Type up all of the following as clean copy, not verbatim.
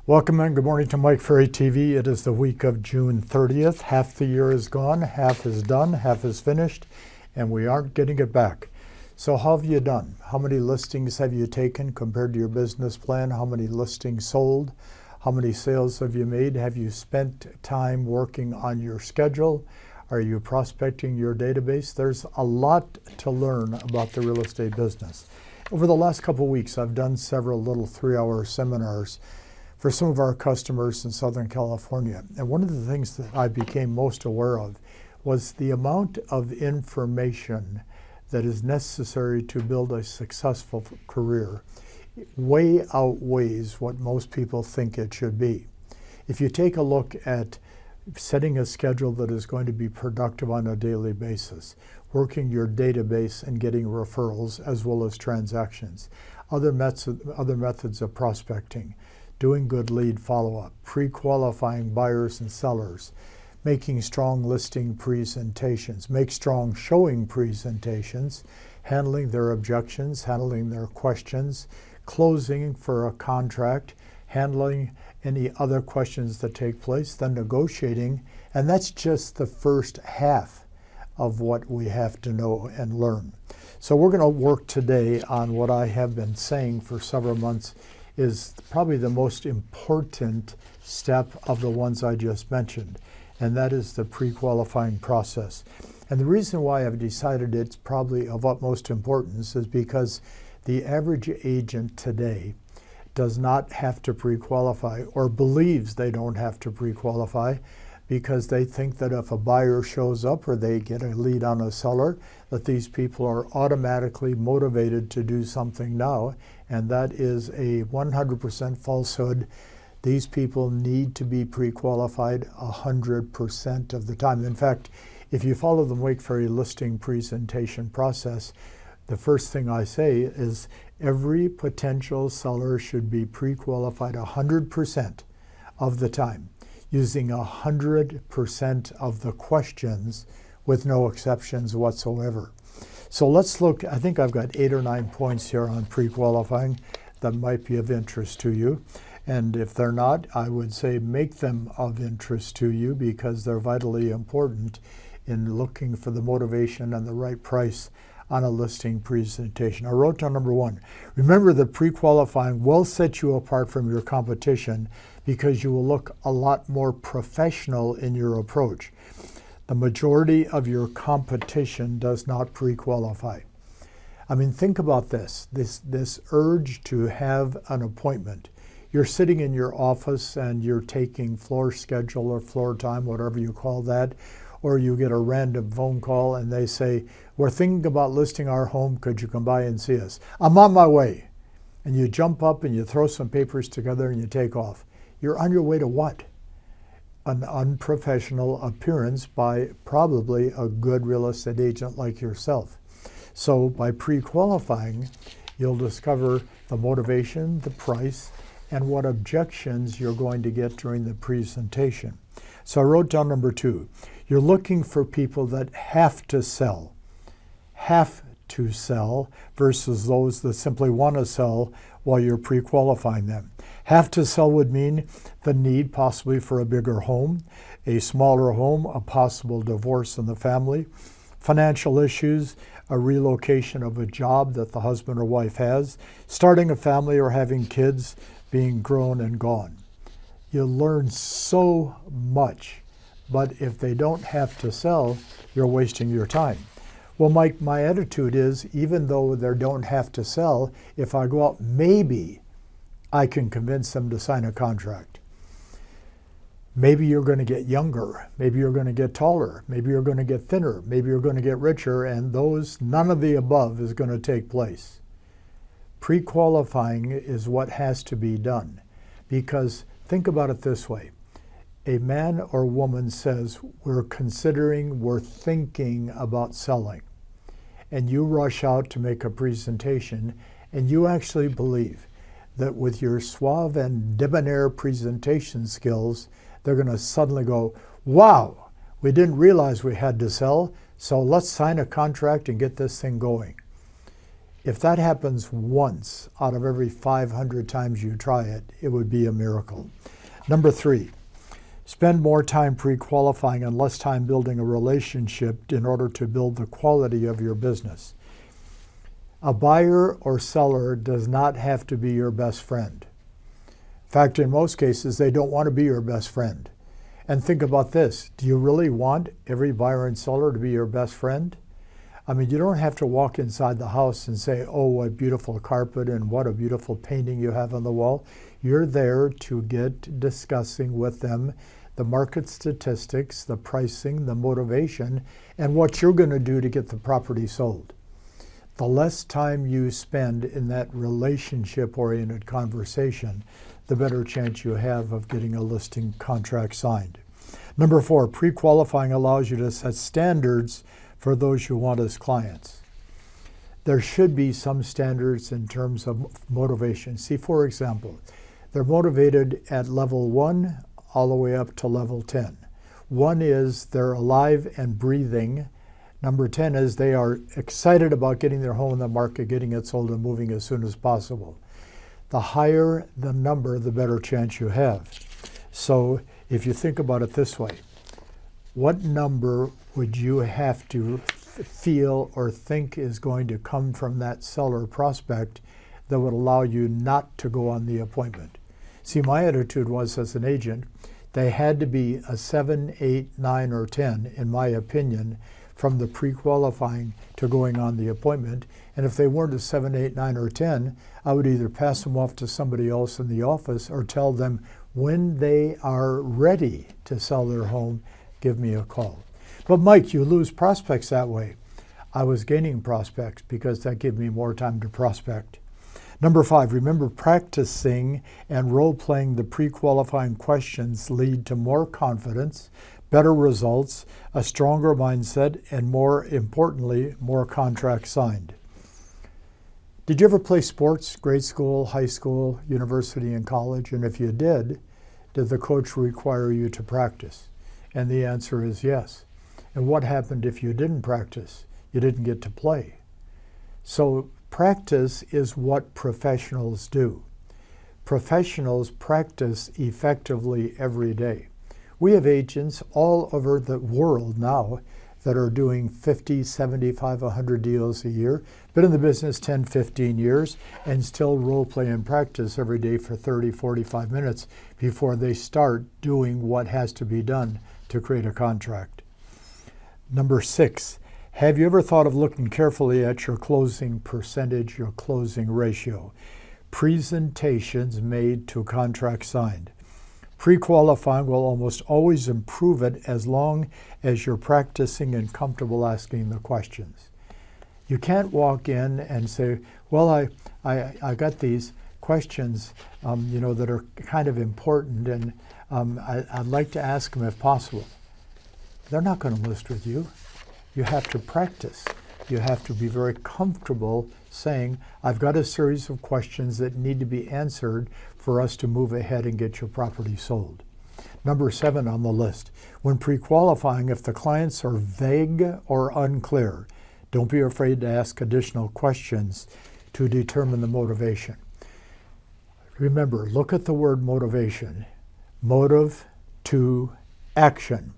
Welcome and good morning to Mike Ferry TV. It is the week of June 30th. Half the year is gone, half is done, half is finished, and we aren't getting it back. So how have you done? How many listings have you taken compared to your business plan? How many listings sold? How many sales have you made? Have you spent time working on your schedule? Are you prospecting your database? There's a lot to learn about the real estate business. Over the last couple of weeks, I've done several little 3-hour seminars for some of our customers in Southern California. And one of the things that I became most aware of was the amount of information that is necessary to build a successful career way outweighs what most people think it should be. If you take a look at setting a schedule that is going to be productive on a daily basis, working your database and getting referrals as well as transactions, other methods of prospecting, doing good lead follow-up, pre-qualifying buyers and sellers, making strong listing presentations, make strong showing presentations, handling their objections, handling their questions, closing for a contract, handling any other questions that take place, then negotiating, and that's just the first half of what we have to know and learn. So we're going to work today on what I have been saying for several months is probably the most important step of the ones I just mentioned, and that is the pre-qualifying process. And the reason why I've decided it's probably of utmost importance is because the average agent today does not have to pre-qualify or believes they don't have to pre-qualify because they think that if a buyer shows up or they get a lead on a seller, that these people are automatically motivated to do something now, and that is a 100% falsehood. These people need to be pre-qualified 100% of the time. In fact, if you follow the Mike Ferry listing presentation process, the first thing I say is every potential seller should be pre-qualified 100% of the time, using 100% of the questions with no exceptions whatsoever. So let's look, I think I've got 8 or 9 points here on pre-qualifying that might be of interest to you. And if they're not, I would say make them of interest to you because they're vitally important in looking for the motivation and the right price on a listing presentation. I wrote down number 1. Remember that pre-qualifying will set you apart from your competition because you will look a lot more professional in your approach. The majority of your competition does not pre-qualify. I mean, think about this urge to have an appointment. You're sitting in your office and you're taking floor schedule or floor time, whatever you call that, or you get a random phone call and they say, we're thinking about listing our home, could you come by and see us? I'm on my way. And you jump up and you throw some papers together and you take off. You're on your way to what? An unprofessional appearance by probably a good real estate agent like yourself. So by pre-qualifying, you'll discover the motivation, the price, and what objections you're going to get during the presentation. So I wrote down number 2. You're looking for people that have to sell versus those that simply want to sell while you're pre-qualifying them. Have to sell would mean the need possibly for a bigger home, a smaller home, a possible divorce in the family, financial issues, a relocation of a job that the husband or wife has, starting a family or having kids, being grown and gone. You learn so much, but if they don't have to sell, you're wasting your time. Well, Mike, my attitude is, even though they don't have to sell, if I go out, maybe I can convince them to sign a contract. Maybe you're going to get younger. Maybe you're going to get taller. Maybe you're going to get thinner. Maybe you're going to get richer, and none of the above is going to take place. Pre-qualifying is what has to be done, because think about it this way. A man or woman says, we're thinking about selling. And you rush out to make a presentation, and you actually believe that with your suave and debonair presentation skills, they're going to suddenly go, wow, we didn't realize we had to sell, so let's sign a contract and get this thing going. If that happens once out of every 500 times you try it, it would be a miracle. Number 3, spend more time pre-qualifying and less time building a relationship in order to build the quality of your business. A buyer or seller does not have to be your best friend. In fact, in most cases, they don't want to be your best friend. And think about this. Do you really want every buyer and seller to be your best friend? I mean, you don't have to walk inside the house and say, oh, what beautiful carpet and what a beautiful painting you have on the wall. You're there to get discussing with them the market statistics, the pricing, the motivation, and what you're going to do to get the property sold. The less time you spend in that relationship-oriented conversation, the better chance you have of getting a listing contract signed. Number 4, pre-qualifying allows you to set standards for those you want as clients. There should be some standards in terms of motivation. See, for example, they're motivated at level 1 all the way up to level 10. 1 is they're alive and breathing. Number 10 is they are excited about getting their home in the market, getting it sold and moving as soon as possible. The higher the number, the better chance you have. So if you think about it this way, what number would you have to feel or think is going to come from that seller prospect that would allow you not to go on the appointment? See, my attitude was, as an agent, they had to be a 7, 8, 9, or 10, in my opinion, from the pre-qualifying to going on the appointment. And if they weren't a 7, 8, 9, or 10, I would either pass them off to somebody else in the office or tell them when they are ready to sell their home, give me a call. But Mike, you lose prospects that way. I was gaining prospects because that gave me more time to prospect. Number 5, remember, practicing and role-playing the pre-qualifying questions lead to more confidence, better results, a stronger mindset, and more importantly, more contracts signed. Did you ever play sports, grade school, high school, university, and college? And if you did the coach require you to practice? And the answer is yes. And what happened if you didn't practice? You didn't get to play. So practice is what professionals do. Professionals practice effectively every day. We have agents all over the world now that are doing 50, 75, 100 deals a year, been in the business 10, 15 years, and still role play and practice every day for 30, 45 minutes before they start doing what has to be done to create a contract. Number 6, have you ever thought of looking carefully at your closing percentage, your closing ratio? Presentations made to contract signed. Pre-qualifying will almost always improve it as long as you're practicing and comfortable asking the questions. You can't walk in and say, well, I got these questions that are kind of important, and I'd like to ask them if possible. They're not going to list with you. You have to practice. You have to be very comfortable saying, I've got a series of questions that need to be answered for us to move ahead and get your property sold. Number 7 on the list, when pre-qualifying, if the clients are vague or unclear, don't be afraid to ask additional questions to determine the motivation. Remember, look at the word motivation. Motive to action.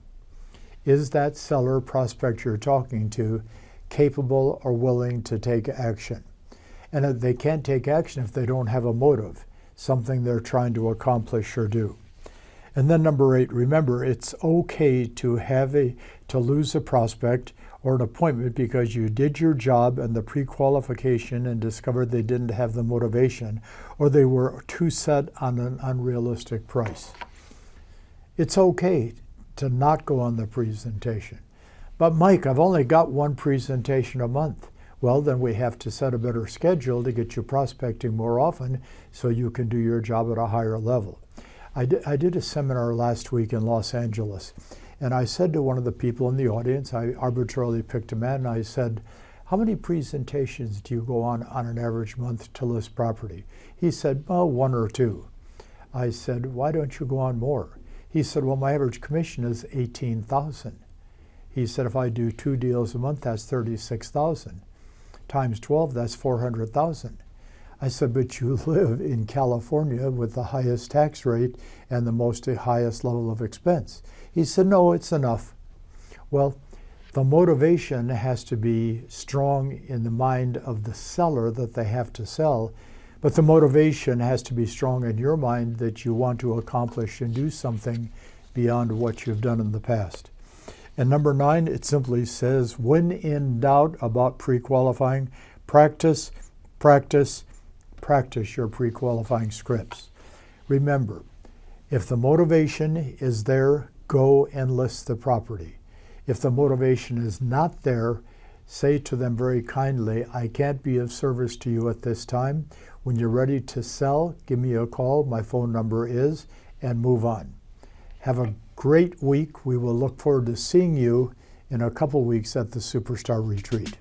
Is that seller prospect you're talking to capable or willing to take action? And if they can't take action if they don't have a motive, something they're trying to accomplish or do. And then number 8, remember, it's okay to lose a prospect or an appointment because you did your job and the pre-qualification and discovered they didn't have the motivation, or they were too set on an unrealistic price. It's okay to not go on the presentation. But Mike, I've only got one presentation a month. Well, then we have to set a better schedule to get you prospecting more often so you can do your job at a higher level. I did a seminar last week in Los Angeles, and I said to one of the people in the audience, I arbitrarily picked a man, and I said, how many presentations do you go on an average month to list property? He said, well, 1 or 2. I said, why don't you go on more? He said, well, my average commission is $18,000. He said, if I do 2 deals a month, that's $36,000. times 12, that's 400,000. I said, but you live in California with the highest tax rate and the highest level of expense. He said, no, it's enough. Well, the motivation has to be strong in the mind of the seller that they have to sell, but the motivation has to be strong in your mind that you want to accomplish and do something beyond what you've done in the past. And number 9, it simply says, when in doubt about pre-qualifying, practice, practice, practice your pre-qualifying scripts. Remember, if the motivation is there, go and list the property. If the motivation is not there, say to them very kindly, I can't be of service to you at this time. When you're ready to sell, give me a call. My phone number is, and move on. Have a great week. We will look forward to seeing you in a couple weeks at the Superstar Retreat.